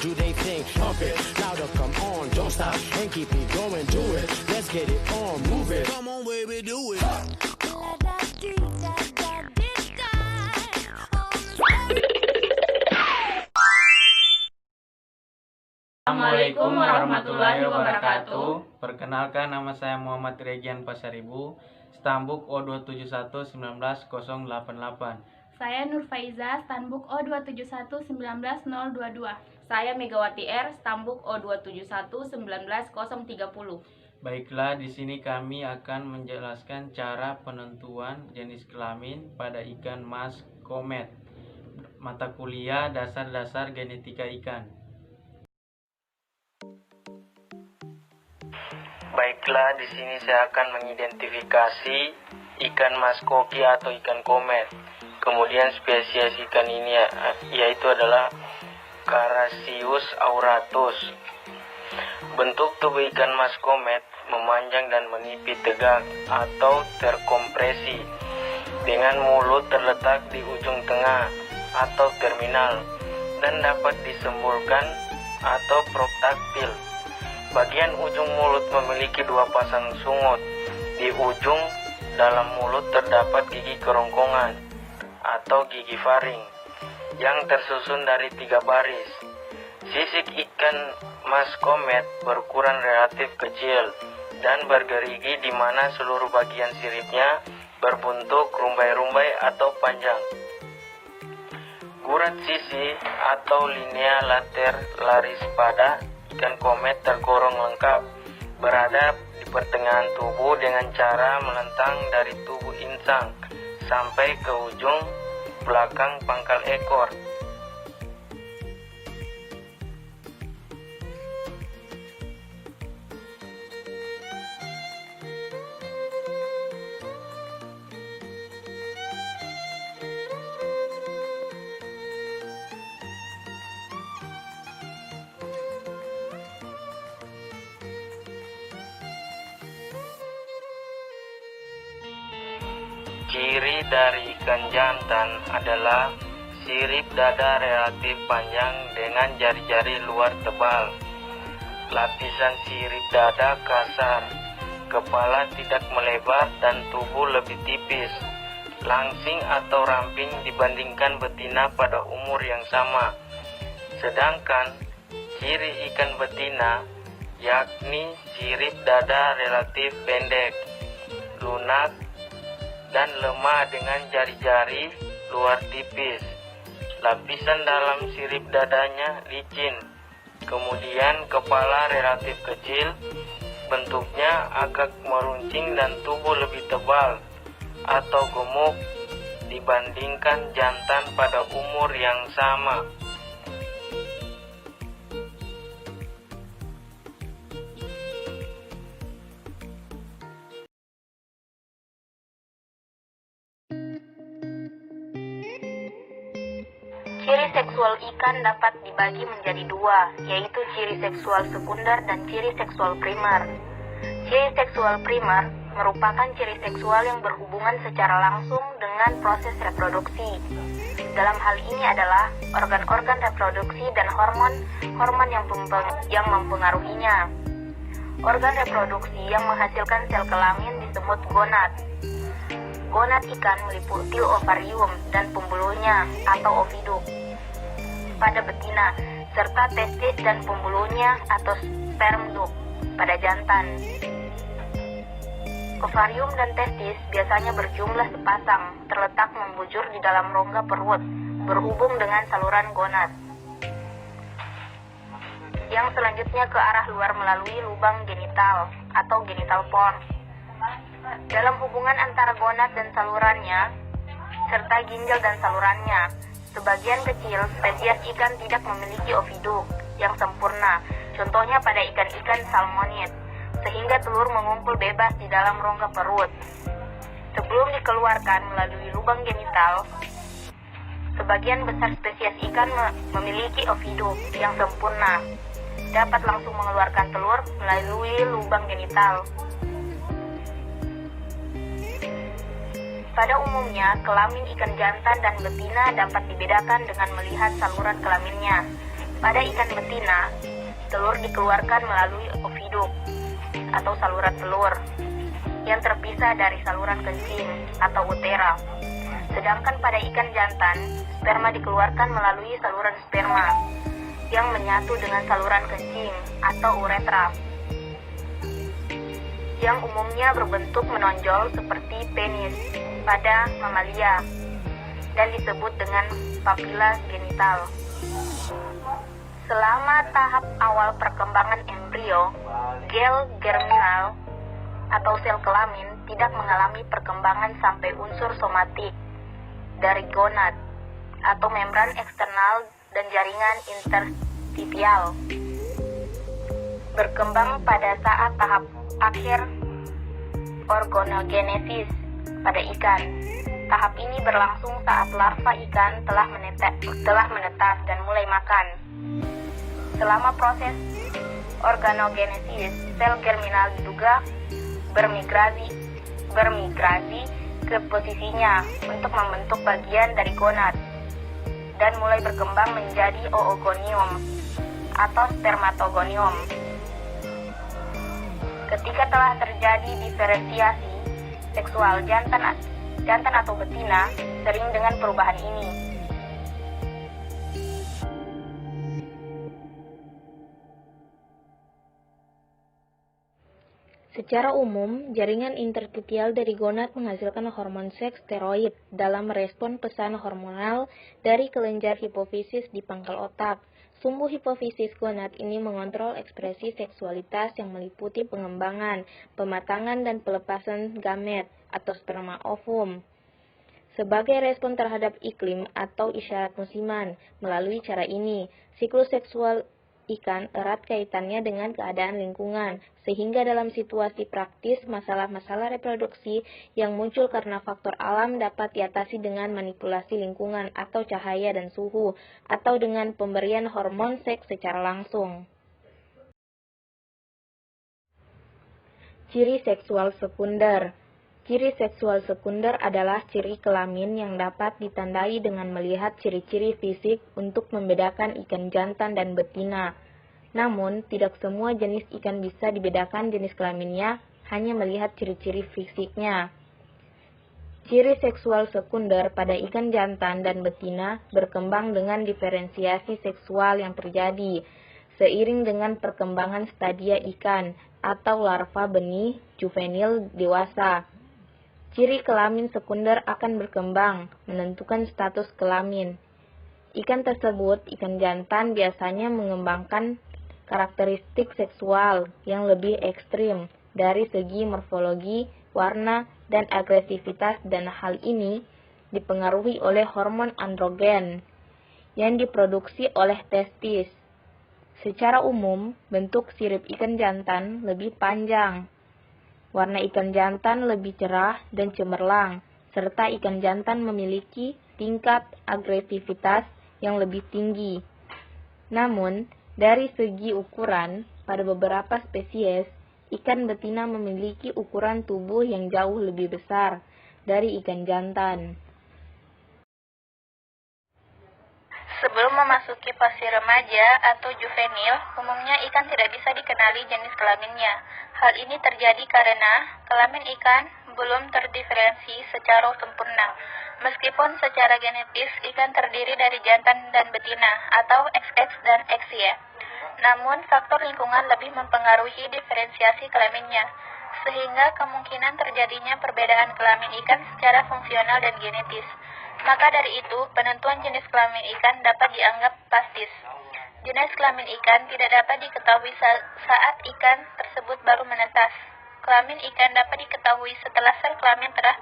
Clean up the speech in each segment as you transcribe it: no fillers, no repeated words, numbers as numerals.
do they think? Pump it, louder, come on, don't stop, and keep it going, do it. Let's get it on, move it. Come on, baby, do it. Assalamualaikum warahmatullahi wabarakatuh. Perkenalkan, nama saya Muhammad Regian Pasaribu, Stambuk O271190088. Saya Nur Faiza, Stambuk O271190022. Saya Megawati R, Stambuk O271190030. Baiklah, di sini kami akan menjelaskan cara penentuan jenis kelamin pada ikan mas komet. Mata kuliah Dasar-dasar Genetika Ikan. Baiklah, di sini saya akan mengidentifikasi ikan mas koki atau ikan komet. Kemudian spesies ikan ini yaitu adalah Carassius auratus. Bentuk tubuh ikan mas komet memanjang dan menipis tegak atau terkompresi, dengan mulut terletak di ujung tengah atau terminal dan dapat disembulkan atau protraktil. Bagian ujung mulut memiliki dua pasang sungut. Di ujung dalam mulut terdapat gigi kerongkongan atau gigi faring yang tersusun dari 3 baris. Sisik ikan mas komet berukuran relatif kecil dan bergerigi di mana seluruh bagian siripnya berbentuk rumbai-rumbai atau panjang. Gurat sisi atau linea lateralaris pada ikan komet tergolong lengkap, berada di pertengahan tubuh dengan cara melentang dari tubuh insang sampai ke ujung belakang pangkal ekor. Ciri dari ikan jantan adalah sirip dada relatif panjang dengan jari-jari luar tebal. Lapisan sirip dada kasar, kepala tidak melebar dan tubuh lebih tipis, langsing atau ramping dibandingkan betina pada umur yang sama. Sedangkan ciri ikan betina yakni sirip dada relatif pendek, lunak, dan lemah dengan jari-jari luar tipis. Lapisan dalam sirip dadanya licin. Kemudian kepala relatif kecil, bentuknya agak meruncing dan tubuh lebih tebal atau gemuk dibandingkan jantan pada umur yang sama. Ciri seksual ikan dapat dibagi menjadi 2, yaitu ciri seksual sekunder dan ciri seksual primer. Ciri seksual primer merupakan ciri seksual yang berhubungan secara langsung dengan proses reproduksi. Dalam hal ini adalah organ-organ reproduksi dan hormon yang mempengaruhinya. Organ reproduksi yang menghasilkan sel kelamin disebut gonad. Gonad ikan meliputi ovarium dan pembuluhnya atau oviduk pada betina, serta testis dan pembuluhnya atau sperm duct pada jantan. Ovarium dan testis biasanya berjumlah sepasang, terletak membujur di dalam rongga perut, berhubung dengan saluran gonad. Yang selanjutnya ke arah luar melalui lubang genital atau genital pore. Dalam hubungan antara gonad dan salurannya, serta ginjal dan salurannya, sebagian kecil spesies ikan tidak memiliki oviduk yang sempurna, contohnya pada ikan-ikan salmonid, sehingga telur mengumpul bebas di dalam rongga perut. Sebelum dikeluarkan melalui lubang genital, sebagian besar spesies ikan memiliki oviduk yang sempurna, dapat langsung mengeluarkan telur melalui lubang genital. Pada umumnya, kelamin ikan jantan dan betina dapat dibedakan dengan melihat saluran kelaminnya. Pada ikan betina, telur dikeluarkan melalui oviduk atau saluran telur yang terpisah dari saluran kencing atau utera. Sedangkan pada ikan jantan, sperma dikeluarkan melalui saluran sperma yang menyatu dengan saluran kencing atau uretra, yang umumnya berbentuk menonjol seperti penis pada mamalia dan disebut dengan papila genital. Selama tahap awal perkembangan embrio, gel germinal atau sel kelamin tidak mengalami perkembangan sampai unsur somatik dari gonad atau membran eksternal dan jaringan interstitial. Berkembang pada saat tahap akhir organogenesis pada ikan. Tahap ini berlangsung saat larva ikan telah menetas dan mulai makan. Selama proses organogenesis, sel germinal diduga bermigrasi ke posisinya untuk membentuk bagian dari gonad dan mulai berkembang menjadi oogonium atau spermatogonium. Ketika telah terjadi diferensiasi seksual jantan atau betina, sering dengan perubahan ini. Secara umum, jaringan interstitial dari gonad menghasilkan hormon seks steroid dalam merespon pesan hormonal dari kelenjar hipofisis di pangkal otak. Sumbu hipofisis gonad ini mengontrol ekspresi seksualitas yang meliputi pengembangan, pematangan, dan pelepasan gamet atau sperma ovum. Sebagai respon terhadap iklim atau isyarat musiman, melalui cara ini, siklus seksual ikan erat kaitannya dengan keadaan lingkungan, sehingga dalam situasi praktis, masalah-masalah reproduksi yang muncul karena faktor alam dapat diatasi dengan manipulasi lingkungan atau cahaya dan suhu, atau dengan pemberian hormon seks secara langsung. Ciri seksual sekunder. Ciri seksual sekunder adalah ciri kelamin yang dapat ditandai dengan melihat ciri-ciri fisik untuk membedakan ikan jantan dan betina. Namun, tidak semua jenis ikan bisa dibedakan jenis kelaminnya hanya melihat ciri-ciri fisiknya. Ciri seksual sekunder pada ikan jantan dan betina berkembang dengan diferensiasi seksual yang terjadi seiring dengan perkembangan stadia ikan atau larva benih juvenil dewasa. Ciri kelamin sekunder akan berkembang, menentukan status kelamin. Ikan tersebut, ikan jantan, biasanya mengembangkan karakteristik seksual yang lebih ekstrim dari segi morfologi, warna, dan agresivitas, dan hal ini dipengaruhi oleh hormon androgen yang diproduksi oleh testis. Secara umum, bentuk sirip ikan jantan lebih panjang. Warna ikan jantan lebih cerah dan cemerlang, serta ikan jantan memiliki tingkat agresivitas yang lebih tinggi. Namun, dari segi ukuran, pada beberapa spesies, ikan betina memiliki ukuran tubuh yang jauh lebih besar dari ikan jantan. Sebelum memasuki fase remaja atau juvenil, umumnya ikan tidak bisa dikenali jenis kelaminnya. Hal ini terjadi karena kelamin ikan belum terdiferensi secara sempurna. Meskipun secara genetis ikan terdiri dari jantan dan betina atau XX dan XY. Namun faktor lingkungan lebih mempengaruhi diferensiasi kelaminnya, sehingga kemungkinan terjadinya perbedaan kelamin ikan secara fungsional dan genetis. Maka dari itu, penentuan jenis kelamin ikan dapat dianggap pastis. Jenis kelamin ikan tidak dapat diketahui saat ikan tersebut baru menetas. Kelamin ikan dapat diketahui setelah sel kelamin telah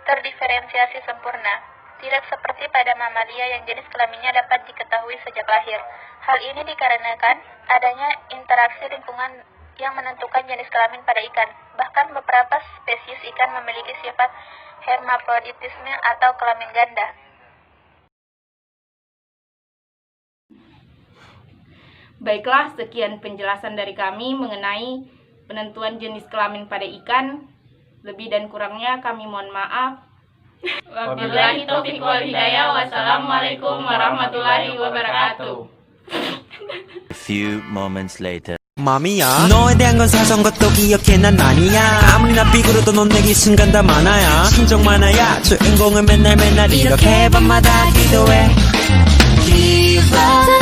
terdiferensiasi sempurna. Tidak seperti pada mamalia yang jenis kelaminnya dapat diketahui sejak lahir. Hal ini dikarenakan adanya interaksi lingkungan yang menentukan jenis kelamin pada ikan. Bahkan beberapa spesies ikan memiliki sifat hermafroditisme atau kelamin ganda. Baiklah, sekian penjelasan dari kami mengenai penentuan jenis kelamin pada ikan. Lebih dan kurangnya kami mohon maaf. Wabillahi taufiq wal hidayah. Wassalamualaikum warahmatullahi wabarakatuh. A few moments later. 맘이야 너에 대한 건 사소한 것도 기억해 난 아니야 아무리 나 비굴어도 넌 내게 순간 다 많아야 신정 많아야 주인공은 맨날 이렇게 밤마다 기도해 Give up